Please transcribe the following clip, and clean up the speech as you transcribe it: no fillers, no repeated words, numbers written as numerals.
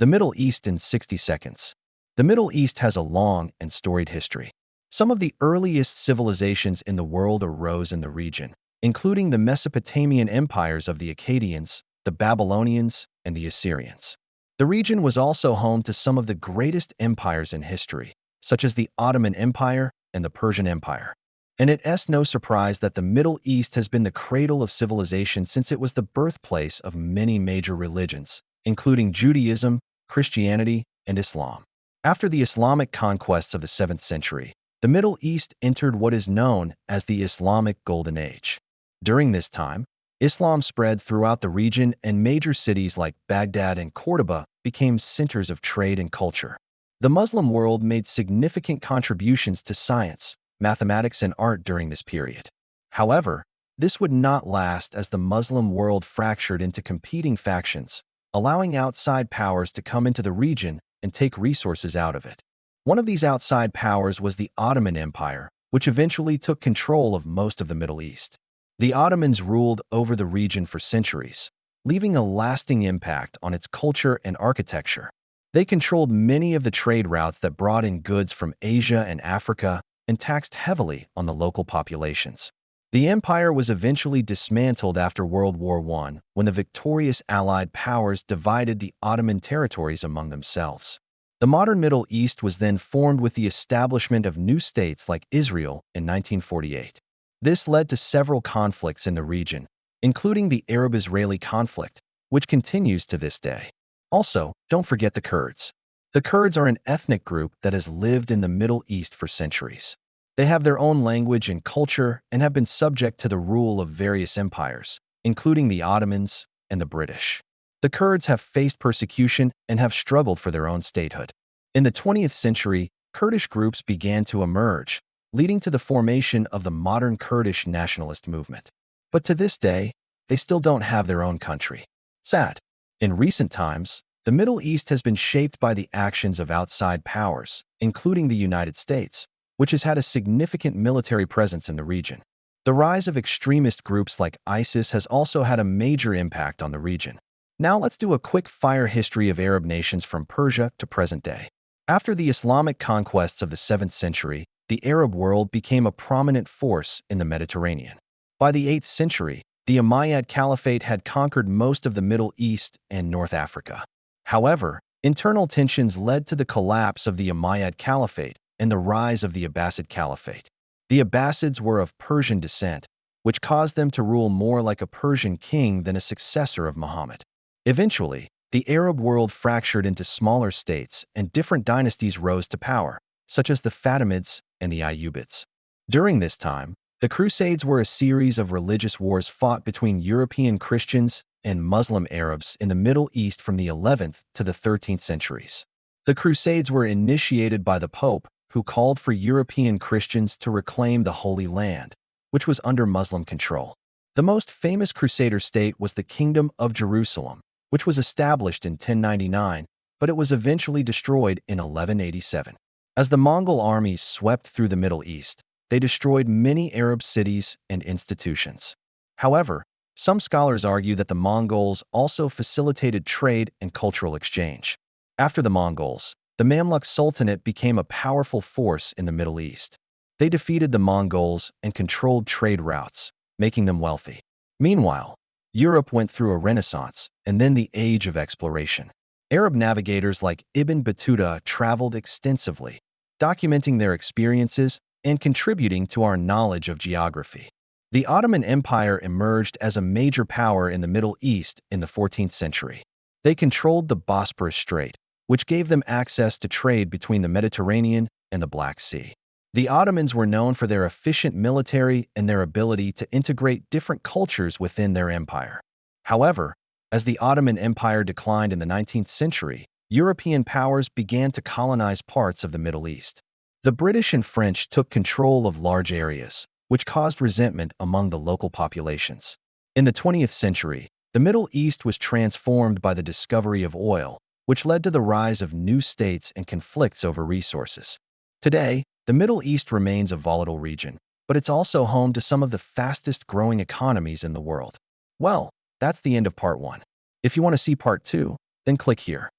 The Middle East in 60 seconds. The Middle East has a long and storied history. Some of the earliest civilizations in the world arose in the region, including the Mesopotamian empires of the Akkadians, the Babylonians, and the Assyrians. The region was also home to some of the greatest empires in history, such as the Ottoman Empire and the Persian Empire. And it's no surprise that the Middle East has been the cradle of civilization since it was the birthplace of many major religions, including Judaism, Christianity, and Islam. After the Islamic conquests of the 7th century, the Middle East entered what is known as the Islamic Golden Age. During this time, Islam spread throughout the region and major cities like Baghdad and Cordoba became centers of trade and culture. The Muslim world made significant contributions to science, mathematics, and art during this period. However, this would not last as the Muslim world fractured into competing factions, allowing outside powers to come into the region and take resources out of it. One of these outside powers was the Ottoman Empire, which eventually took control of most of the Middle East. The Ottomans ruled over the region for centuries, leaving a lasting impact on its culture and architecture. They controlled many of the trade routes that brought in goods from Asia and Africa and taxed heavily on the local populations. The empire was eventually dismantled after World War I when the victorious Allied powers divided the Ottoman territories among themselves. The modern Middle East was then formed with the establishment of new states like Israel in 1948. This led to several conflicts in the region, including the Arab-Israeli conflict, which continues to this day. Also, don't forget the Kurds. The Kurds are an ethnic group that has lived in the Middle East for centuries. They have their own language and culture and have been subject to the rule of various empires, including the Ottomans and the British. The Kurds have faced persecution and have struggled for their own statehood. In the 20th century, Kurdish groups began to emerge, leading to the formation of the modern Kurdish nationalist movement. But to this day, they still don't have their own country. Sad. In recent times, the Middle East has been shaped by the actions of outside powers, including the United States, which has had a significant military presence in the region. The rise of extremist groups like ISIS has also had a major impact on the region. Now let's do a quick-fire history of Arab nations from Persia to present day. After the Islamic conquests of the 7th century, the Arab world became a prominent force in the Mediterranean. By the 8th century, the Umayyad Caliphate had conquered most of the Middle East and North Africa. However, internal tensions led to the collapse of the Umayyad Caliphate and the rise of the Abbasid Caliphate. The Abbasids were of Persian descent, which caused them to rule more like a Persian king than a successor of Muhammad. Eventually, the Arab world fractured into smaller states and different dynasties rose to power, such as the Fatimids and the Ayyubids. During this time, the Crusades were a series of religious wars fought between European Christians and Muslim Arabs in the Middle East from the 11th to the 13th centuries. The Crusades were initiated by the Pope, who called for European Christians to reclaim the Holy Land, which was under Muslim control. The most famous Crusader state was the Kingdom of Jerusalem, which was established in 1099, but it was eventually destroyed in 1187. As the Mongol armies swept through the Middle East, they destroyed many Arab cities and institutions. However, some scholars argue that the Mongols also facilitated trade and cultural exchange. After the Mongols, the Mamluk Sultanate became a powerful force in the Middle East. They defeated the Mongols and controlled trade routes, making them wealthy. Meanwhile, Europe went through a renaissance and then the age of exploration. Arab navigators like Ibn Battuta traveled extensively, documenting their experiences and contributing to our knowledge of geography. The Ottoman Empire emerged as a major power in the Middle East in the 14th century. They controlled the Bosporus Strait, which gave them access to trade between the Mediterranean and the Black Sea. The Ottomans were known for their efficient military and their ability to integrate different cultures within their empire. However, as the Ottoman Empire declined in the 19th century, European powers began to colonize parts of the Middle East. The British and French took control of large areas, which caused resentment among the local populations. In the 20th century, the Middle East was transformed by the discovery of oil, which led to the rise of new states and conflicts over resources. Today, the Middle East remains a volatile region, but it's also home to some of the fastest-growing economies in the world. Well, that's the end of part 1. If you want to see part 2, then click here.